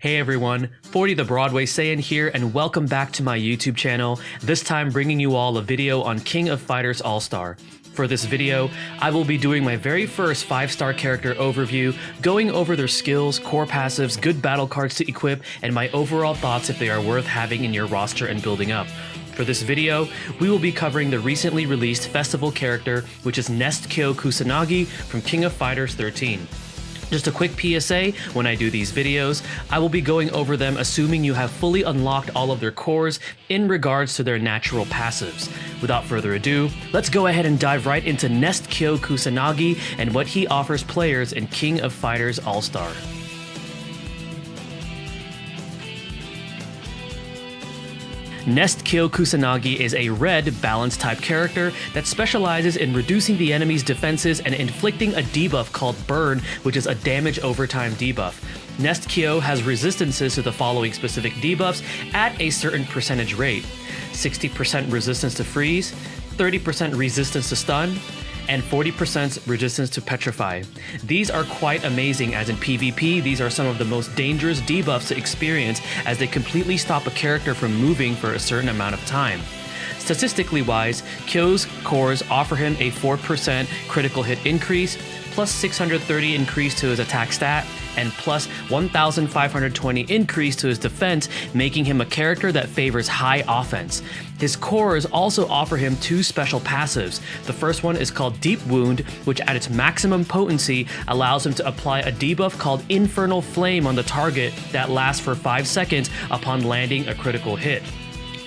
Hey everyone, 40 the Broadway Saiyan here, and welcome back to my YouTube channel, this time bringing you all a video on King of Fighters All-Star. For this video, I will be doing my very first 5-star character overview, going over their skills, core passives, good battle cards to equip, and my overall thoughts if they are worth having in your roster and building up. For this video, we will be covering the recently released festival character, which is NESTS KYO Kusanagi from King of Fighters 13. Just a quick PSA, when I do these videos, I will be going over them assuming you have fully unlocked all of their cores in regards to their natural passives. Without further ado, let's go ahead and dive right into NESTS KYO Kusanagi and what he offers players in King of Fighters All-Star. NESTS KYO Kusanagi is a red balance type character that specializes in reducing the enemy's defenses and inflicting a debuff called Burn, which is a damage over time debuff. NESTS KYO has resistances to the following specific debuffs at a certain percentage rate: 60% resistance to freeze, 30% resistance to stun, and 40% resistance to petrify. These are quite amazing, as in PvP, these are some of the most dangerous debuffs to experience, as they completely stop a character from moving for a certain amount of time. Statistically wise, KYO's cores offer him a 4% critical hit increase, plus 630 increase to his attack stat, and plus 1520 increase to his defense, making him a character that favors high offense. His cores also offer him 2 special passives. The first one is called Deep Wound, which at its maximum potency allows him to apply a debuff called Infernal Flame on the target that lasts for 5 seconds upon landing a critical hit.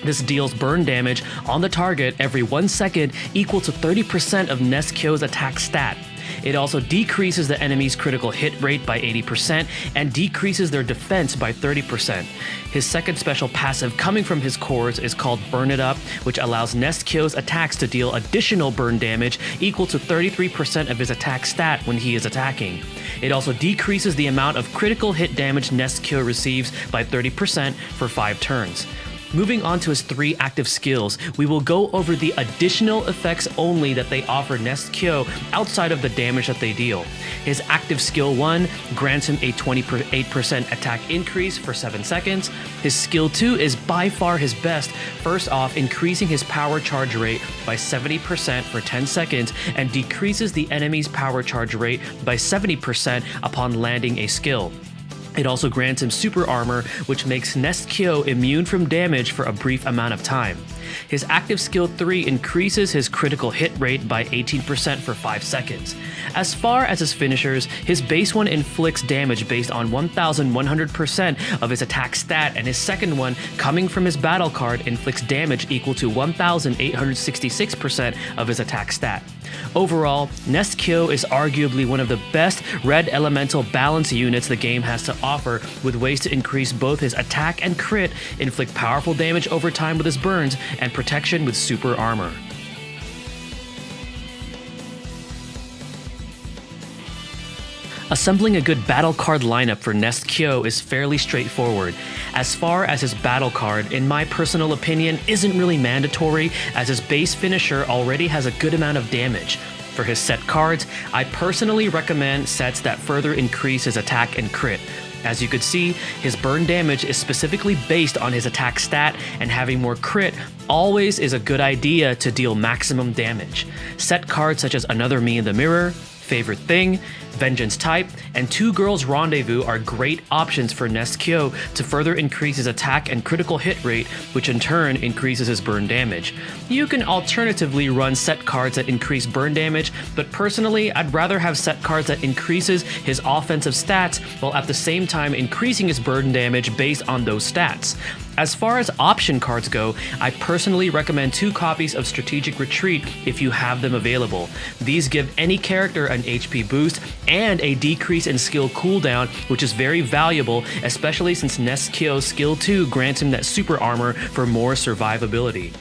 This deals burn damage on the target every 1 second, equal to 30% of NESTS KYO's attack stat. It also decreases the enemy's critical hit rate by 80% and decreases their defense by 30%. His second special passive coming from his cores is called Burn It Up, which allows NESTS KYO's attacks to deal additional burn damage equal to 33% of his attack stat when he is attacking. It also decreases the amount of critical hit damage NESTS KYO receives by 30% for 5 turns. Moving on to his 3 active skills, we will go over the additional effects only that they offer NESTS KYO outside of the damage that they deal. His active skill 1 grants him a 28% attack increase for 7 seconds. His skill 2 is by far his best, first off increasing his power charge rate by 70% for 10 seconds and decreases the enemy's power charge rate by 70% upon landing a skill. It also grants him super armor, which makes NESTS KYO immune from damage for a brief amount of time. His active skill 3 increases his critical hit rate by 18% for 5 seconds. As far as his finishers, his base one inflicts damage based on 1100% of his attack stat, and his second one, coming from his battle card, inflicts damage equal to 1866% of his attack stat. Overall, NESTS KYO is arguably one of the best red elemental balance units the game has to offer, with ways to increase both his attack and crit, inflict powerful damage over time with his burns, and protection with super armor. Assembling a good battle card lineup for NESTS KYO is fairly straightforward. As far as his battle card, in my personal opinion, isn't really mandatory, as his base finisher already has a good amount of damage. For his set cards, I personally recommend sets that further increase his attack and crit. As you could see, his burn damage is specifically based on his attack stat, and having more crit always is a good idea to deal maximum damage. Set cards such as Another Me in the Mirror, Favorite Thing, Vengeance Type, and 2 Girls Rendezvous are great options for NESTS KYO to further increase his attack and critical hit rate, which in turn increases his burn damage. You can alternatively run set cards that increase burn damage, but personally I'd rather have set cards that increases his offensive stats while at the same time increasing his burn damage based on those stats. As far as option cards go, I personally recommend 2 copies of Strategic Retreat if you have them available. These give any character an HP boost and a decrease in skill cooldown, which is very valuable, especially since NESTS KYO's skill 2 grants him that super armor for more survivability.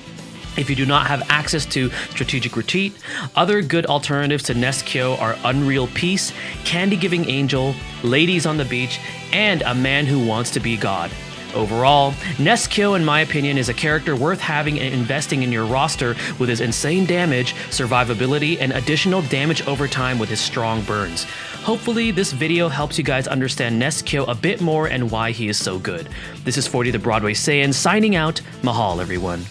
If you do not have access to Strategic Retreat, other good alternatives to NESTS KYO are Unreal Peace, Candy Giving Angel, Ladies on the Beach, and A Man Who Wants to Be God. Overall, NESTS KYO, in my opinion, is a character worth having and investing in your roster with his insane damage, survivability, and additional damage over time with his strong burns. Hopefully, this video helps you guys understand NESTS KYO a bit more and why he is so good. This is 40 the Broadway Saiyan signing out. Mahal, everyone.